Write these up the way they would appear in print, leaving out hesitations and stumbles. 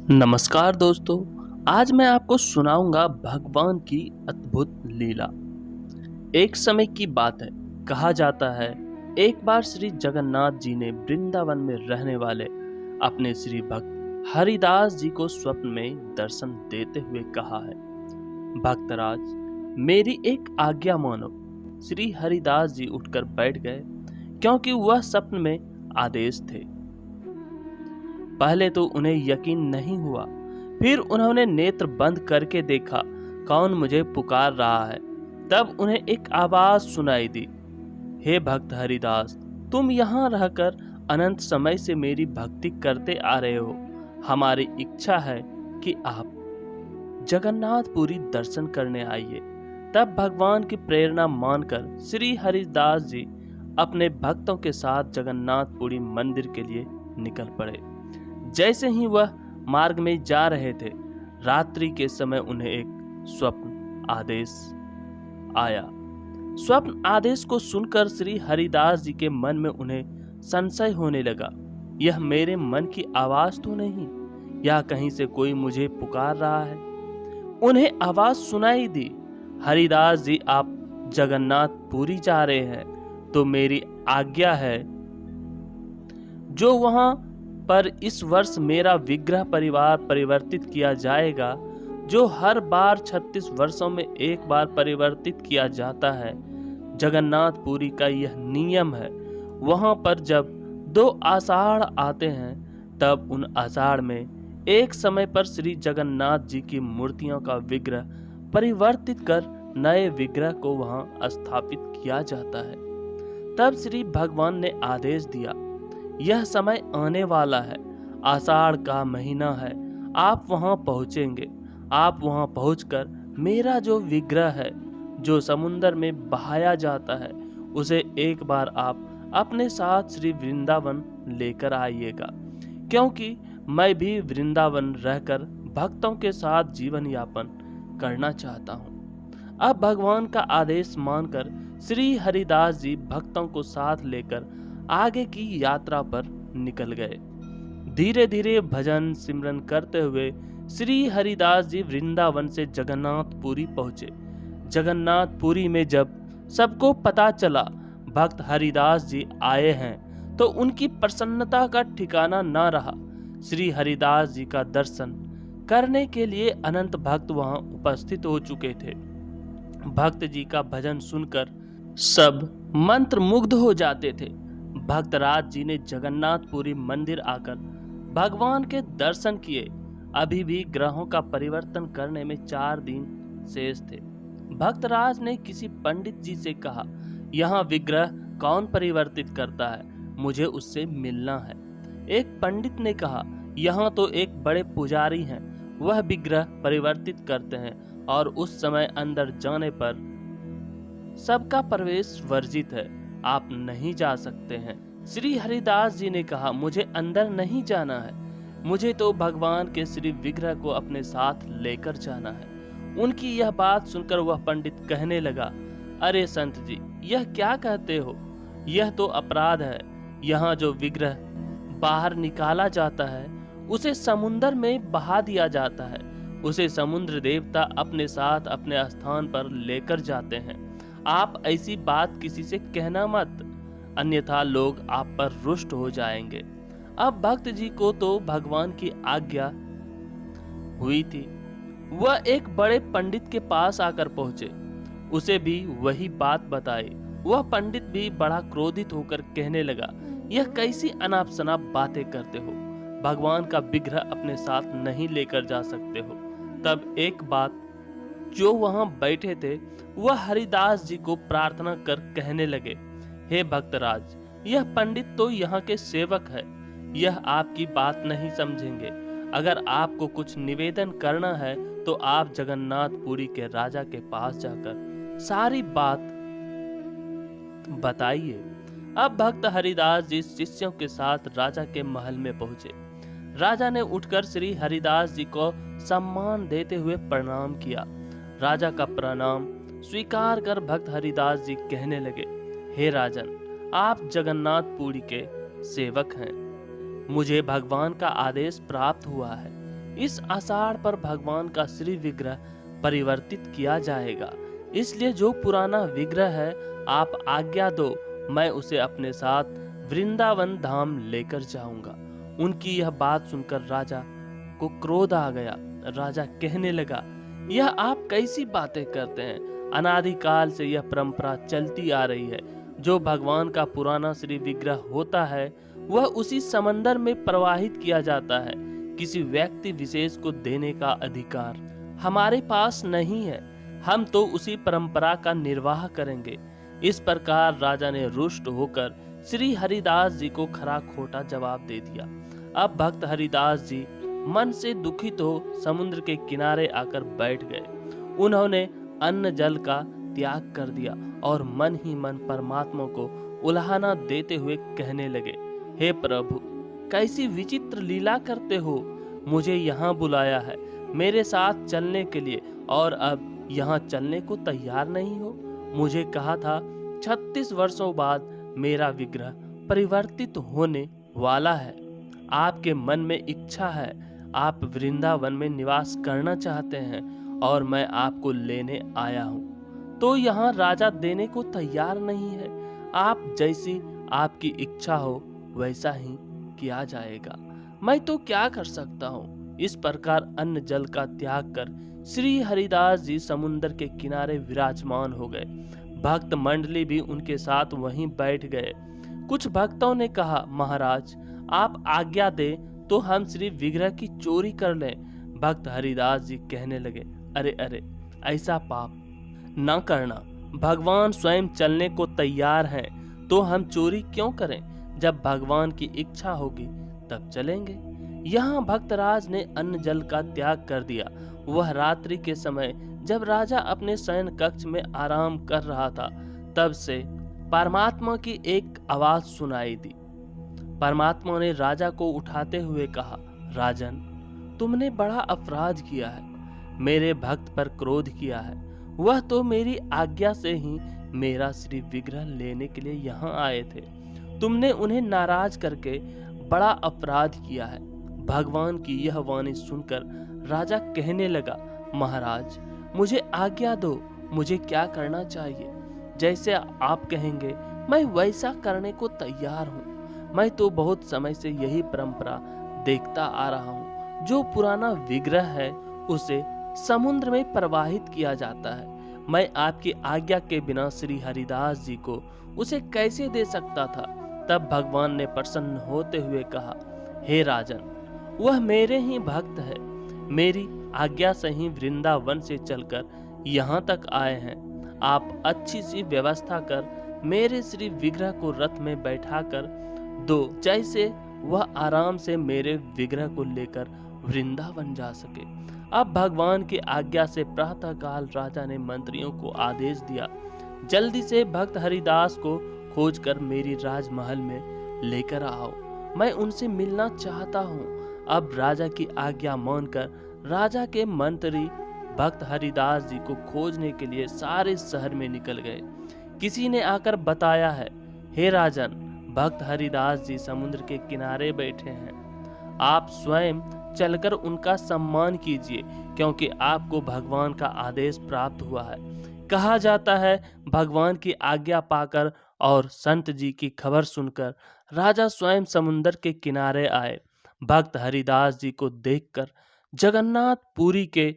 नमस्कार दोस्तों। आज मैं आपको सुनाऊंगा भगवान की अद्भुत लीला। एक समय की बात है। कहा जाता है एक बार श्री जगन्नाथ जी ने वृंदावन में रहने वाले अपने श्री भक्त हरिदास जी को स्वप्न में दर्शन देते हुए कहा है, भक्तराज मेरी एक आज्ञा मानो। श्री हरिदास जी उठकर बैठ गए क्योंकि वह स्वप्न में आदेश थे। पहले तो उन्हें यकीन नहीं हुआ, फिर उन्होंने नेत्र बंद करके देखा कौन मुझे पुकार रहा है। तब उन्हें एक आवाज सुनाई दी, हे भक्त हरिदास, तुम यहाँ रहकर अनंत समय से मेरी भक्ति करते आ रहे हो। हमारी इच्छा है कि आप जगन्नाथपुरी दर्शन करने आइए। तब भगवान की प्रेरणा मानकर श्री हरिदास जी अपने भक्तों के साथ जगन्नाथपुरी मंदिर के लिए निकल पड़े। जैसे ही वह मार्ग में जा रहे थे, रात्रि के समय उन्हें एक स्वप्न आदेश आया। स्वप्न आदेश को सुनकर श्री हरिदास जी के मन में उन्हें संशय होने लगा, यह मेरे मन की आवाज तो नहीं, या कहीं से कोई मुझे पुकार रहा है। उन्हें आवाज सुनाई दी, हरिदास जी आप जगन्नाथपुरी जा रहे हैं तो मेरी आज्ञा है जो वहां पर इस वर्ष मेरा विग्रह परिवार परिवर्तित किया जाएगा, जो हर बार 36 वर्षों में एक बार परिवर्तित किया जाता है। जगन्नाथपुरी का यह नियम है। वहां पर जब 2 आषाढ़ आते हैं, तब उन आषाढ़ में एक समय पर श्री जगन्नाथ जी की मूर्तियों का विग्रह परिवर्तित कर नए विग्रह को वहां स्थापित किया जाता है। तब श्री भगवान ने आदेश दिया, यह समय आने वाला है, आषाढ़ का महीना है, आप वहां पहुंचेंगे। आप वहां पहुंचकर मेरा जो विग्रह है जो समुद्र में बहाया जाता है, उसे एक बार आप अपने साथ श्री वृंदावन लेकर आइएगा, क्योंकि मैं भी वृंदावन रहकर भक्तों के साथ जीवन यापन करना चाहता हूँ। अब भगवान का आदेश मानकर श्री हरिदास जी भक्तों को साथ लेकर आगे की यात्रा पर निकल गए। धीरे धीरे भजन सिमरन करते हुए श्री हरिदास जी वृंदावन से जगन्नाथपुरी पहुंचे। जगन्नाथपुरी में जब सबको पता चला भक्त हरिदास जी आए हैं, तो उनकी प्रसन्नता का ठिकाना न रहा। श्री हरिदास जी का दर्शन करने के लिए अनंत भक्त वहां उपस्थित हो चुके थे। भक्त जी का भजन सुनकर सब मंत्र मुग्ध हो जाते थे। भक्तराज जी ने जगन्नाथपुरी मंदिर आकर भगवान के दर्शन किए। अभी भी ग्रहों का परिवर्तन करने में 4 दिन शेष थे। भक्तराज ने किसी पंडित जी से कहा, यहाँ विग्रह कौन परिवर्तित करता है, मुझे उससे मिलना है। एक पंडित ने कहा, यहाँ तो एक बड़े पुजारी हैं, वह विग्रह परिवर्तित करते हैं और उस समय अंदर जाने पर सबका प्रवेश वर्जित है, आप नहीं जा सकते हैं। श्री हरिदास जी ने कहा, मुझे अंदर नहीं जाना है, मुझे तो भगवान के श्री विग्रह को अपने साथ लेकर जाना है। उनकी यह बात सुनकर वह पंडित कहने लगा, अरे संत जी, यह क्या कहते हो, यह तो अपराध है। यहाँ जो विग्रह बाहर निकाला जाता है उसे समुद्र में बहा दिया जाता है, उसे समुद्र देवता अपने साथ अपने स्थान पर लेकर जाते हैं। आप ऐसी बात किसी से कहना मत, अन्यथा लोग आप पर रुष्ट हो जाएंगे। अब भक्त जी को तो भगवान की आज्ञा हुई थी। वह एक बड़े पंडित के पास आकर पहुंचे, उसे भी वही बात बताई। वह पंडित भी बड़ा क्रोधित होकर कहने लगा, यह कैसी अनाप शनाप बातें करते हो, भगवान का विग्रह अपने साथ नहीं लेकर जा सकते हो। तब एक बात जो वहां बैठे थे वह हरिदास जी को प्रार्थना कर कहने लगे, हे भक्तराज, यह पंडित तो यहाँ के सेवक है, यह आपकी बात नहीं समझेंगे। अगर आपको कुछ निवेदन करना है तो आप जगन्नाथपुरी के राजा के पास जाकर सारी बात बताइए। अब भक्त हरिदास जी शिष्यों के साथ राजा के महल में पहुंचे। राजा ने उठकर श्री हरिदास जी को सम्मान देते हुए प्रणाम किया। राजा का प्रणाम स्वीकार कर भक्त हरिदास जी कहने लगे, हे राजन, आप जगन्नाथपुरी के सेवक हैं। मुझे भगवान का आदेश प्राप्त हुआ है इस आषाढ़ पर भगवान का श्री विग्रह परिवर्तित किया जाएगा। इसलिए जो पुराना विग्रह है, आप आज्ञा दो, मैं उसे अपने साथ वृंदावन धाम लेकर जाऊंगा। उनकी यह बात सुनकर राजा को क्रोध आ गया। राजा कहने लगा, यह आप कैसी बातें करते हैं? अनादिकाल से यह परंपरा चलती आ रही है। जो भगवान का पुराना श्री विग्रह होता है, वह उसी समंदर में प्रवाहित किया जाता है। किसी व्यक्ति विशेष को देने का अधिकार हमारे पास नहीं है। हम तो उसी परंपरा का निर्वाह करेंगे। इस प्रकार राजा ने रुष्ट होकर श्री हरिदास जी को खरा खोटा जवाब दे दिया। अब भक्त हरिदास जी मन से दुखित हो समुद्र के किनारे आकर बैठ गए। उन्होंने अन्न जल का त्याग कर दिया और मन ही मन परमात्मा को उल्हाना देते हुए कहने लगे, हे प्रभु, कैसी विचित्र लीला करते हो। मुझे यहाँ बुलाया है मेरे साथ चलने के लिए, और अब यहाँ चलने को तैयार नहीं हो। मुझे कहा था 36 वर्षों बाद मेरा विग्रह परिवर्तित होने वाला है। आपके मन में इच्छा है, आप वृंदावन में निवास करना चाहते हैं और मैं आपको लेने आया हूँ। तो यहाँ राजा देने को तैयार नहीं है। आप जैसी आपकी इच्छा हो वैसा ही किया जाएगा। मैं तो क्या कर सकता हूँ। इस प्रकार अन्न जल का त्याग कर श्री हरिदास जी समुद्र के किनारे विराजमान हो गए। भक्त मंडली भी उनके साथ वहीं बैठ गए। कुछ भक्तों ने कहा, महाराज, आप आज्ञा दे तो हम श्री विग्रह की चोरी कर लें। भक्त हरिदास जी कहने लगे, अरे अरे, ऐसा पाप न करना। भगवान स्वयं चलने को तैयार हैं, तो हम चोरी क्यों करें? जब भगवान की इच्छा होगी तब चलेंगे। यहाँ भक्तराज ने अन्न जल का त्याग कर दिया। वह रात्रि के समय जब राजा अपने शयन कक्ष में आराम कर रहा था, तब से परमात्मा की एक आवाज सुनाई दी। परमात्मा ने राजा को उठाते हुए कहा, राजन, तुमने बड़ा अपराध किया है, मेरे भक्त पर क्रोध किया है। वह तो मेरी आज्ञा से ही मेरा श्री विग्रह लेने के लिए यहाँ आए थे। तुमने उन्हें नाराज करके बड़ा अपराध किया है। भगवान की यह वाणी सुनकर राजा कहने लगा, महाराज, मुझे आज्ञा दो, मुझे क्या करना चाहिए? जैसे आप कहेंगे मैं वैसा करने को तैयार हूँ। मैं तो बहुत समय से यही परंपरा देखता आ रहा हूँ। जो पुराना विग्रह है उसे समुद्र में प्रवाहित किया जाता है। मैं आपकी आज्ञा के बिना श्री हरिदास जी को उसे कैसे दे सकता था? तब भगवान ने प्रसन्न होते हुए कहा, हे राजन, वह मेरे ही भक्त है। मेरी आज्ञा से ही वृंदावन से चलकर यहाँ तक आए हैं। आप अच्छी सी व्यवस्था कर मेरे श्री विग्रह को रथ में बैठाकर दो, जैसे वह आराम से मेरे विग्रह को लेकर वृंदावन जा सके। अब भगवान की आज्ञा से प्रातःकाल राजा ने मंत्रियों को आदेश दिया, जल्दी से भक्त हरिदास को खोजकर मेरी राजमहल में लेकर आओ, मैं उनसे मिलना चाहता हूँ। अब राजा की आज्ञा मानकर राजा के मंत्री भक्त हरिदास जी को खोजने के लिए सारे शहर में निकल गए। किसी ने आकर बताया है, हे राजन, भक्त हरिदास जी समुद्र के किनारे बैठे हैं। आप स्वयं चलकर उनका सम्मान कीजिए, क्योंकि आपको भगवान का आदेश प्राप्त हुआ है। कहा जाता है, भगवान की आज्ञा पाकर और संत जी की खबर सुनकर राजा स्वयं समुद्र के किनारे आए। भक्त हरिदास जी को देखकर जगन्नाथपुरी के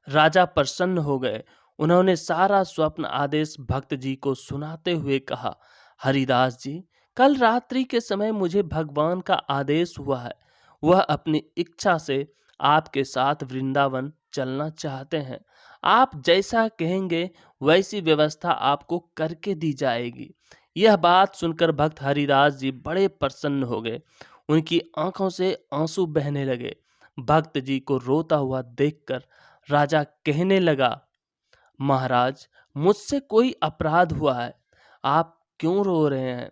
राजा प्रसन्न हो गए। उन्होंने सारा स्वप्न आदेश भक्त जी को सुनाते हुए कहा, हरिदास जी, कल रात्रि के समय मुझे भगवान का आदेश हुआ है। वह अपनी इच्छा से आपके साथ वृंदावन चलना चाहते हैं। आप जैसा कहेंगे वैसी व्यवस्था आपको करके दी जाएगी। यह बात सुनकर भक्त हरिदास जी बड़े प्रसन्न हो गए। उनकी आंखों से आंसू बहने लगे। भक्त जी को रोता हुआ देखकर राजा कहने लगा, महाराज, मुझसे कोई अपराध हुआ है, आप क्यों रो रहे हैं?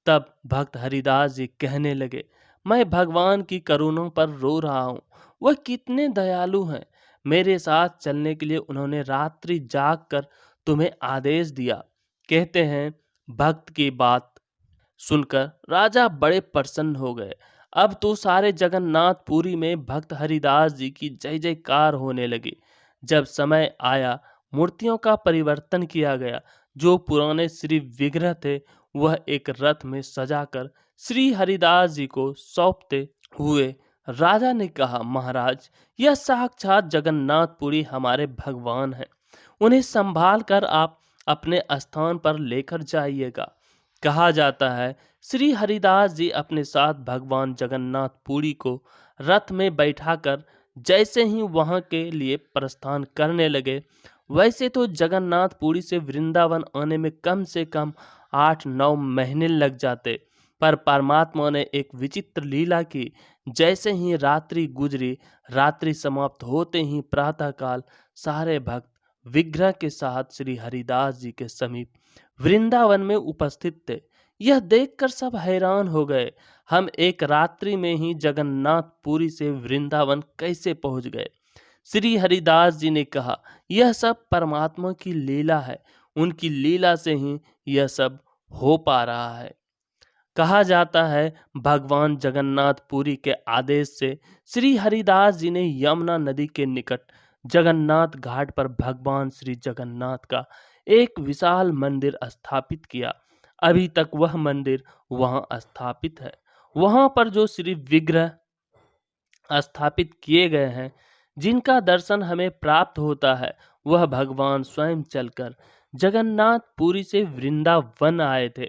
तब भक्त हरिदास जी कहने लगे, मैं भगवान की करुणा पर रो रहा हूँ। वह कितने दयालु हैं। मेरे साथ चलने के लिए उन्होंने रात्रि जाग कर तुम्हें आदेश दिया। कहते हैं, भक्त की बात सुनकर राजा बड़े प्रसन्न हो गए। अब तो सारे जगन्नाथपुरी में भक्त हरिदास जी की जय जयकार होने लगी। जब समय आया, मूर्तियों का परिवर्तन किया गया। जो पुराने श्री विग्रह थे, वह एक रथ में सजाकर श्री हरिदास जी को सौंपते हुए राजा ने कहा, महाराज, यह साक्षात जगन्नाथपुरी हमारे भगवान हैं। उन्हें संभाल कर आप अपने स्थान पर लेकर जाइएगा। कहा जाता है, श्री हरिदास जी अपने साथ भगवान जगन्नाथपुरी को रथ में बैठाकर जैसे ही वहां के लिए प्रस्थान करने लगे, वैसे तो जगन्नाथपुरी से वृंदावन आने में कम से कम 8-9 महीने लग जाते, पर परमात्मा ने एक विचित्र लीला की। जैसे ही रात्रि गुजरी, रात्रि समाप्त होते ही प्रातःकाल सारे भक्त विग्रह के साथ श्री हरिदास जी के समीप वृंदावन में उपस्थित थे। यह देखकर सब हैरान हो गए। हम एक रात्रि में ही जगन्नाथपुरी से वृंदावन कैसे पहुंच गए? श्री हरिदास जी ने कहा, यह सब परमात्मा की लीला है। उनकी लीला से ही यह सब हो पा रहा है। कहा जाता है, भगवान जगन्नाथपुरी के आदेश से श्री हरिदास जी ने यमुना नदी के निकट जगन्नाथ घाट पर भगवान श्री जगन्नाथ का एक विशाल मंदिर स्थापित किया। अभी तक वह मंदिर वहां स्थापित है। वहां पर जो श्री विग्रह स्थापित किए गए हैं, जिनका दर्शन हमें प्राप्त होता है, वह भगवान स्वयं चलकर जगन्नाथपुरी से वृंदावन आए थे।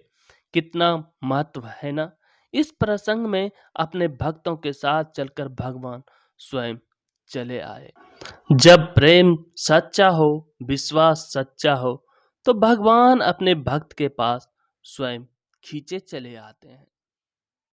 कितना महत्व है ना? इस प्रसंग में अपने भक्तों के साथ चलकर भगवान स्वयं चले आए। जब प्रेम सच्चा हो, विश्वास सच्चा हो, तो भगवान अपने भक्त के पास स्वयं खींचे चले आते हैं।